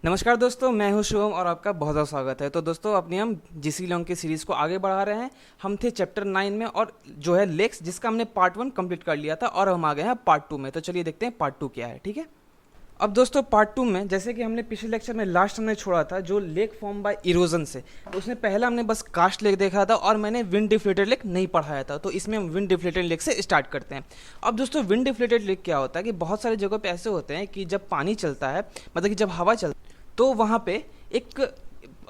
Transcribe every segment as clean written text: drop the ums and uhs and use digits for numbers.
नमस्कार दोस्तों, मैं हूं शुभम और आपका बहुत बहुत स्वागत है। तो दोस्तों, अपनी हम जीसी लॉन्ग की सीरीज़ को आगे बढ़ा रहे हैं। हम थे चैप्टर 9 में और जो है लेक्स, जिसका हमने पार्ट 1 कंप्लीट कर लिया था और हम आ गए हैं पार्ट 2 में। तो चलिए देखते हैं पार्ट 2 क्या है। ठीक है, अब दोस्तों पार्ट 2 में जैसे कि हमने पिछले लेक्चर में लास्ट हमने छोड़ा था जो लेक फॉर्म बाय इरोजन से, तो उसमें पहला हमने बस कास्ट लेक देखा था और मैंने विंड डिफ्लेटेड लेक नहीं पढ़ाया था। तो इसमें हम विंड डिफ्लेटेड लेक से स्टार्ट करते हैं। अब दोस्तों विंड डिफ्लेटेड लेक क्या होता है कि बहुत सारी जगहों पे ऐसे होते हैं कि जब पानी चलता है, मतलब कि जब हवा चलती है, तो वहाँ पे एक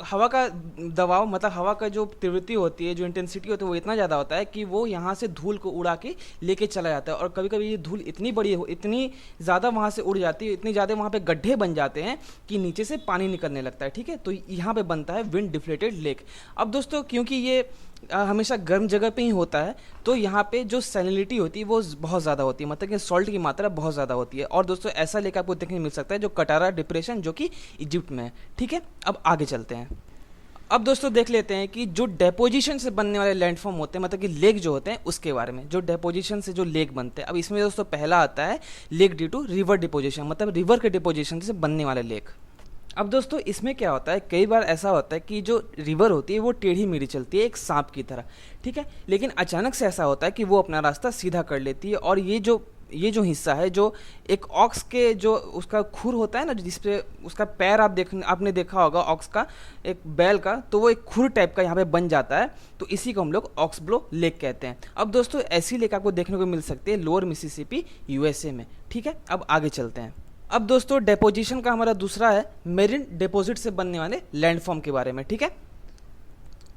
हवा का दबाव, मतलब हवा का जो तीव्रता होती है, जो इंटेंसिटी होती है, वो इतना ज़्यादा होता है कि वो यहाँ से धूल को उड़ा के लेके चला जाता है। और कभी कभी ये धूल इतनी बड़ी हो, इतनी ज़्यादा वहाँ से उड़ जाती है, इतनी ज़्यादा वहाँ पे गड्ढे बन जाते हैं कि नीचे से पानी निकलने लगता है। ठीक है, तो यहाँ पे बनता है विंड डिफ्लेटेड लेक। अब दोस्तों क्योंकि ये हमेशा गर्म जगह पे ही होता है, तो यहाँ पे जो सैलिनिटी होती है वो बहुत ज़्यादा होती है, मतलब कि सॉल्ट की मात्रा बहुत ज़्यादा होती है। और दोस्तों ऐसा लेक आपको देखने को मिल सकता है जो कटारा डिप्रेशन, जो कि इजिप्ट में है। ठीक है, अब आगे चलते हैं। अब दोस्तों देख लेते हैं कि जो डेपोजिशन से बनने वाले लैंडफॉर्म होते हैं, मतलब कि लेक जो होते हैं, उसके बारे में। जो डेपोजिशन से जो लेक बनते हैं, अब इसमें दोस्तों पहला आता है lake due to river deposition, मतलब रिवर के डिपोजिशन से बनने वाले लेक। अब दोस्तों इसमें क्या होता है, कई बार ऐसा होता है कि जो रिवर होती है वो टेढ़ी मेढ़ी चलती है, एक सांप की तरह। ठीक है, लेकिन अचानक से ऐसा होता है कि वो अपना रास्ता सीधा कर लेती है। और ये जो हिस्सा है, जो एक ऑक्स के जो उसका खुर होता है ना, जिसपे उसका पैर आपने देखा होगा ऑक्स का, एक बैल का, तो वो एक खुर टाइप का यहाँ पे बन जाता है। तो इसी को हम लोग ऑक्सब्लो लेक कहते हैं। अब दोस्तों ऐसी लेक आपको देखने को मिल सकती है लोअर मिसिसिपी यूएसए में। ठीक है, अब आगे चलते हैं। अब दोस्तों डेपोजिशन का हमारा दूसरा है मेरिन डिपॉजिट से बनने वाले लैंडफॉर्म के बारे में। ठीक है,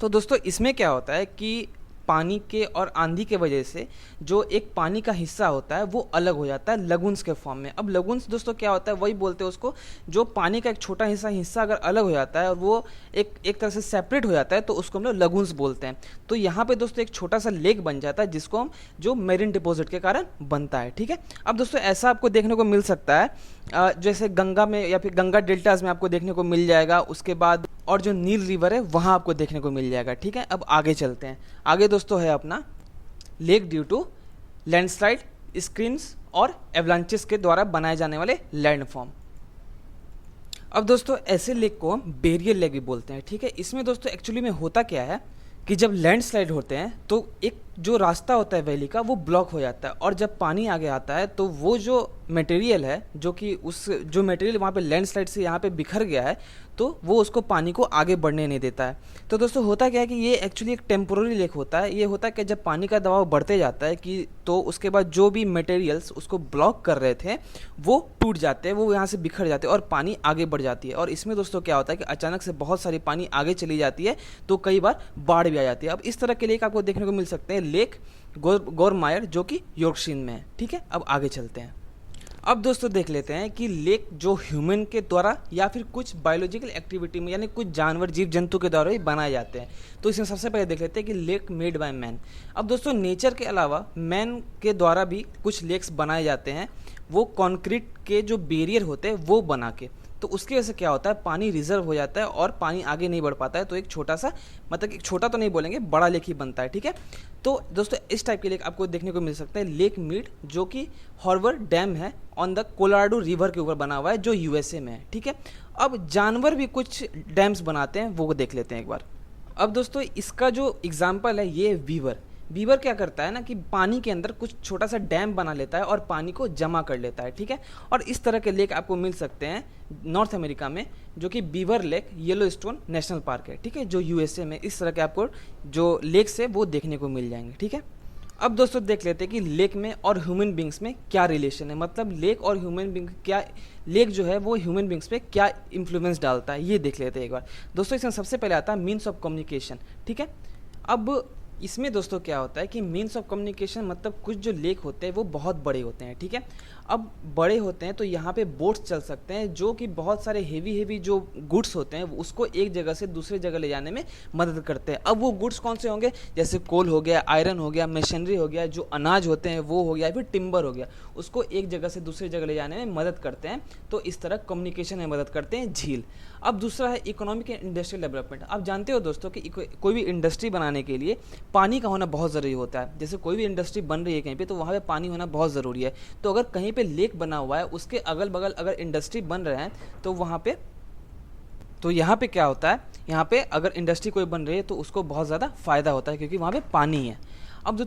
तो दोस्तों इसमें क्या होता है कि पानी के और आंधी के वजह से जो एक पानी का हिस्सा होता है वो अलग हो जाता है लगुन्स के फॉर्म में। अब लगुन्स दोस्तों क्या होता है, वही बोलते हैं उसको, जो पानी का एक छोटा हिस्सा अगर अलग हो जाता है और वो एक तरह से सेपरेट हो जाता है, तो उसको हम लोग लगुन्स बोलते हैं। तो यहाँ पे दोस्तों एक छोटा सा लेक बन जाता है जिसको हम, जो मेरिन डिपॉजिट के कारण बनता है। ठीक है, अब दोस्तों ऐसा आपको देखने को मिल सकता है जैसे गंगा में या फिर गंगा डेल्टाज में आपको देखने को मिल जाएगा। उसके बाद और जो नील रिवर है वहाँ आपको देखने को मिल जाएगा। ठीक है, अब आगे चलते हैं। आगे दोस्तों है अपना lake due to landslide, screams और एवलांचेस के द्वारा बनाए जाने वाले लैंडफॉर्म। अब दोस्तों ऐसे लेक को हम बैरियर लेक भी बोलते हैं। ठीक है, इसमें दोस्तों एक्चुअली में होता क्या है कि जब लैंडस्लाइड होते हैं तो एक जो रास्ता होता है वैली का वो ब्लॉक हो जाता है, और जब पानी आगे आता है तो वो जो मटेरियल है, जो कि उस जो मटेरियल वहाँ पे लैंडस्लाइड से यहाँ पे बिखर गया है, तो वो उसको पानी को आगे बढ़ने नहीं देता है। तो दोस्तों होता क्या है कि ये एक्चुअली एक टेम्पोररी लेक होता है। ये होता है कि जब पानी का दबाव बढ़ते जाता है कि तो उसके बाद जो भी मटेरियल्स उसको ब्लॉक कर रहे थे वो टूट जाते हैं, वो यहाँ से बिखर जाते हैं और पानी आगे बढ़ जाती है। और इसमें दोस्तों क्या होता है कि अचानक से बहुत सारी पानी आगे चली जाती है, तो कई बार बाढ़ भी आ जाती है। अब इस तरह के लेक आपको देखने को मिल सकते हैं लेक गोरमायर, जो कि यॉर्कशायर में है। ठीक है, अब आगे चलते हैं। अब दोस्तों देख लेते हैं कि लेक जो ह्यूमन के द्वारा या फिर कुछ बायोलॉजिकल एक्टिविटी में, यानी कुछ जानवर जीव जंतु के द्वारा ही बनाए जाते हैं। तो इसमें सबसे पहले देख लेते हैं कि लेक मेड बाय मैन। अब दोस्तों नेचर के अलावा मैन के द्वारा भी कुछ लेक्स बनाए जाते हैं, वो कंक्रीट के जो बैरियर होते हैं वो बना के। तो उसकी वजह से क्या होता है, पानी रिजर्व हो जाता है और पानी आगे नहीं बढ़ पाता है। तो एक छोटा सा, मतलब एक छोटा तो नहीं बोलेंगे, बड़ा लेक ही बनता है। ठीक है, तो दोस्तों इस टाइप के लेक आपको देखने को मिल सकता है लेक मीड, जो कि हॉर्वर डैम है ऑन द कोलोराडो रिवर के ऊपर बना हुआ है, जो यूएसए में है। ठीक है, अब जानवर भी कुछ डैम्स बनाते हैं, वो देख लेते हैं एक बार। अब दोस्तों इसका जो एग्जाम्पल है ये वीवर। वीवर क्या करता है ना कि पानी के अंदर कुछ छोटा सा डैम बना लेता है और पानी को जमा कर लेता है। ठीक है, और इस तरह के लेक आपको मिल सकते हैं नॉर्थ अमेरिका में, जो कि beaver lake Yellowstone national park है। ठीक है, जो यूएसए में इस तरह के आपको जो लेक्स है वो देखने को मिल जाएंगे। ठीक है, अब दोस्तों देख लेते हैं कि लेक में और ह्यूमन बींग्स में क्या रिलेशन है, मतलब लेक और ह्यूमन बींग क्या, लेक जो है वो ह्यूमन बींग्स पे क्या इन्फ्लुएंस डालता है, ये देख लेते हैं एक बार। दोस्तों इसमें सबसे पहले आता है मीन्स ऑफ कम्युनिकेशन। ठीक है, अब इसमें दोस्तों क्या होता है कि मीन्स ऑफ कम्युनिकेशन, मतलब कुछ जो लेक होते हैं वो बहुत बड़े होते हैं। ठीक है, अब बड़े होते हैं तो यहाँ पे बोट्स चल सकते हैं, जो कि बहुत सारे हेवी जो गुड्स होते हैं उसको एक जगह से दूसरे जगह ले जाने में मदद करते हैं। अब वो गुड्स कौन से होंगे, जैसे कोल हो गया, आयरन हो गया, मशीनरी हो गया, जो अनाज होते हैं वो हो गया, फिर टिम्बर हो गया, उसको एक जगह से दूसरी जगह ले जाने में मदद करते हैं। तो इस तरह कम्युनिकेशन में मदद करते हैं झील। अब दूसरा है इकोनॉमिक एंड इंडस्ट्रियल डेवलपमेंट। आप जानते हो दोस्तों कि कोई भी इंडस्ट्री बनाने के लिए पानी का होना बहुत ज़रूरी होता है। जैसे कोई भी इंडस्ट्री बन रही है कहीं पे, तो वहाँ पे पानी होना बहुत ज़रूरी है। तो अगर कहीं पे लेक बना हुआ है, उसके अगल बगल अगर इंडस्ट्री बन रहे हैं, तो वहाँ पे तो यहाँ पे क्या होता है, यहाँ पे अगर इंडस्ट्री कोई बन रही है तो उसको बहुत ज़्यादा फ़ायदा होता है क्योंकि वहाँ पे पानी है। अब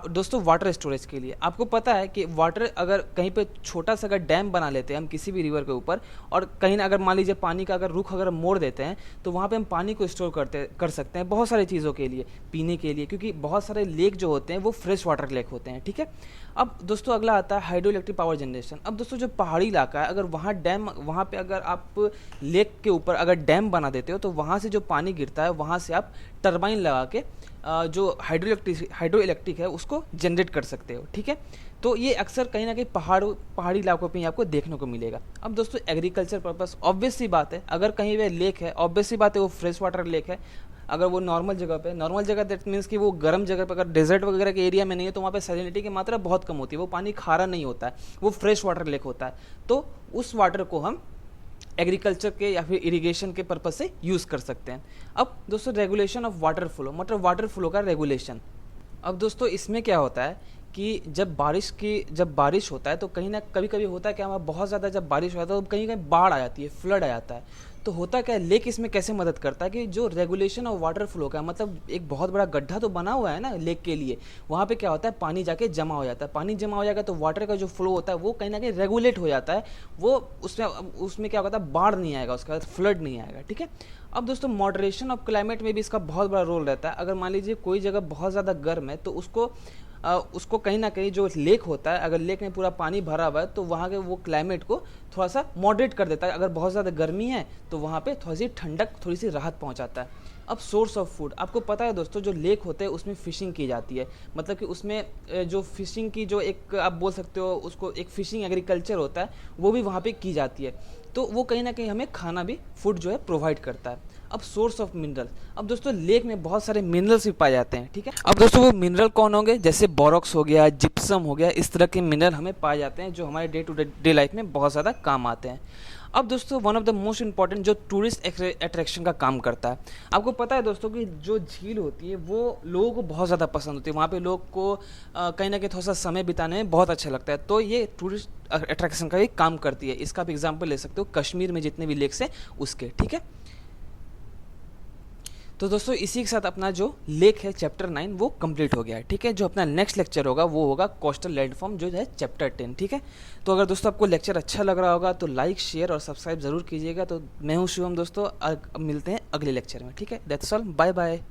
दोस्तों वाटर स्टोरेज के लिए आपको पता है कि वाटर अगर कहीं पे छोटा सा अगर डैम बना लेते हैं हम किसी भी रिवर के ऊपर, और कहीं ना अगर मान लीजिए पानी का अगर रुख अगर मोड़ देते हैं, तो वहाँ पे हम पानी को स्टोर कर सकते हैं बहुत सारी चीज़ों के लिए, पीने के लिए, क्योंकि बहुत सारे लेक जो होते हैं वो फ्रेश वाटर लेक होते हैं। ठीक है। अब दोस्तों अगला आता है हाइड्रो इलेक्ट्रिक पावर जनरेशन। अब दोस्तों जो पहाड़ी इलाका है, अगर वहाँ पे अगर आप लेक के ऊपर अगर डैम बना देते हो, तो वहाँ से जो पानी गिरता है वहाँ से आप टरबाइन लगा के जो हाइड्रो इलेक्ट्रिक है उसको जनरेट कर सकते हो। ठीक है। तो ये अक्सर कहीं ना कहीं पहाड़ी इलाकों पे ही आपको देखने को मिलेगा। अब दोस्तों एग्रीकल्चर पर्पस, ऑब्वियस सी बात है, अगर कहीं पे लेक है, ऑब्वियस सी बात है वो फ्रेश वाटर लेक है। अगर वो नॉर्मल जगह दैट मीन्स कि वो गर्म जगह पर, अगर डेजर्ट वगैरह के एरिया में नहीं है, तो वहाँ पे सैलिनिटी की मात्रा बहुत कम होती है, वो पानी खारा नहीं होता है, वो फ्रेश वाटर लेक होता है। तो उस वाटर को हम एग्रीकल्चर के या फिर इरिगेशन के पर्पज से यूज़ कर सकते हैं। अब दोस्तों रेगुलेशन ऑफ वाटर फ्लो, मतलब वाटर फ्लो का रेगुलेशन। अब दोस्तों इसमें क्या होता है कि जब बारिश होता है तो कहीं ना कभी होता है कि हमारा बहुत ज़्यादा जब बारिश होता है तो कहीं कहीं बाढ़ आ जाती है, फ्लड आ जाता है। तो होता क्या है, लेक इसमें कैसे मदद करता है कि जो रेगुलेशन ऑफ वाटर फ्लो का, मतलब एक बहुत बड़ा गड्ढा तो बना हुआ है ना लेक के लिए, वहाँ पे क्या होता है पानी जाके जमा हो जाता है, पानी जमा हो जाएगा तो वाटर का जो फ्लो होता है वो कहीं ना कहीं रेगुलेट हो जाता है, वो उसमें क्या होता है, बाढ़ नहीं आएगा, उसके बाद फ्लड नहीं आएगा। ठीक है। अब दोस्तों मॉडरेशन ऑफ क्लाइमेट में भी इसका बहुत बड़ा रोल रहता है। अगर मान लीजिए कोई जगह बहुत ज़्यादा गर्म है तो उसको कहीं ना कहीं जो लेक होता है, अगर लेक में पूरा पानी भरा हुआ है तो वहाँ के वो क्लाइमेट को थोड़ा सा मॉडरेट कर देता है। अगर बहुत ज़्यादा गर्मी है तो वहाँ पे थोड़ी सी ठंडक, थोड़ी सी राहत पहुँचाता है। अब सोर्स ऑफ फूड, आपको पता है दोस्तों जो लेक होते हैं उसमें फ़िशिंग की जाती है, मतलब कि उसमें जो फ़िशिंग की जो एक आप बोल सकते हो उसको एक फ़िशिंग एग्रीकल्चर होता है, वो भी वहाँ पे की जाती है। तो वो कहीं ना कहीं हमें खाना भी, फूड जो है प्रोवाइड करता है। अब सोर्स ऑफ मिनरल, अब दोस्तों लेक में बहुत सारे मिनरल्स भी पाए जाते हैं। ठीक है। अब दोस्तों वो मिनरल कौन होंगे, जैसे बोरॉक्स हो गया, जिप्सम हो गया, इस तरह के मिनरल हमें पाए जाते हैं जो हमारे डे टू डे लाइफ में बहुत ज़्यादा काम आते हैं। अब दोस्तों one of the most important जो टूरिस्ट अट्रैक्शन का काम करता है, आपको पता है दोस्तों कि जो झील होती है वो लोगों को बहुत ज़्यादा पसंद होती है, वहाँ पे लोग को कहीं ना कहीं थोड़ा सा समय बिताने में बहुत अच्छा लगता है, तो ये टूरिस्ट अट्रैक्शन का भी काम करती है। इसका आप एग्जाम्पल ले सकते हो कश्मीर में जितने भी लेक्स हैं उसके। ठीक है। तो दोस्तों इसी के साथ अपना जो लेक है चैप्टर 9 वो कंप्लीट हो गया है। ठीक है। जो अपना नेक्स्ट लेक्चर होगा वो होगा कोस्टल लैंडफॉर्म जो है चैप्टर 10। ठीक है। तो अगर दोस्तों आपको लेक्चर अच्छा लग रहा होगा तो लाइक, शेयर और सब्सक्राइब ज़रूर कीजिएगा। तो मैं हूँ शिवम दोस्तों, मिलते हैं अगले लेक्चर में। ठीक है। That's all, bye bye.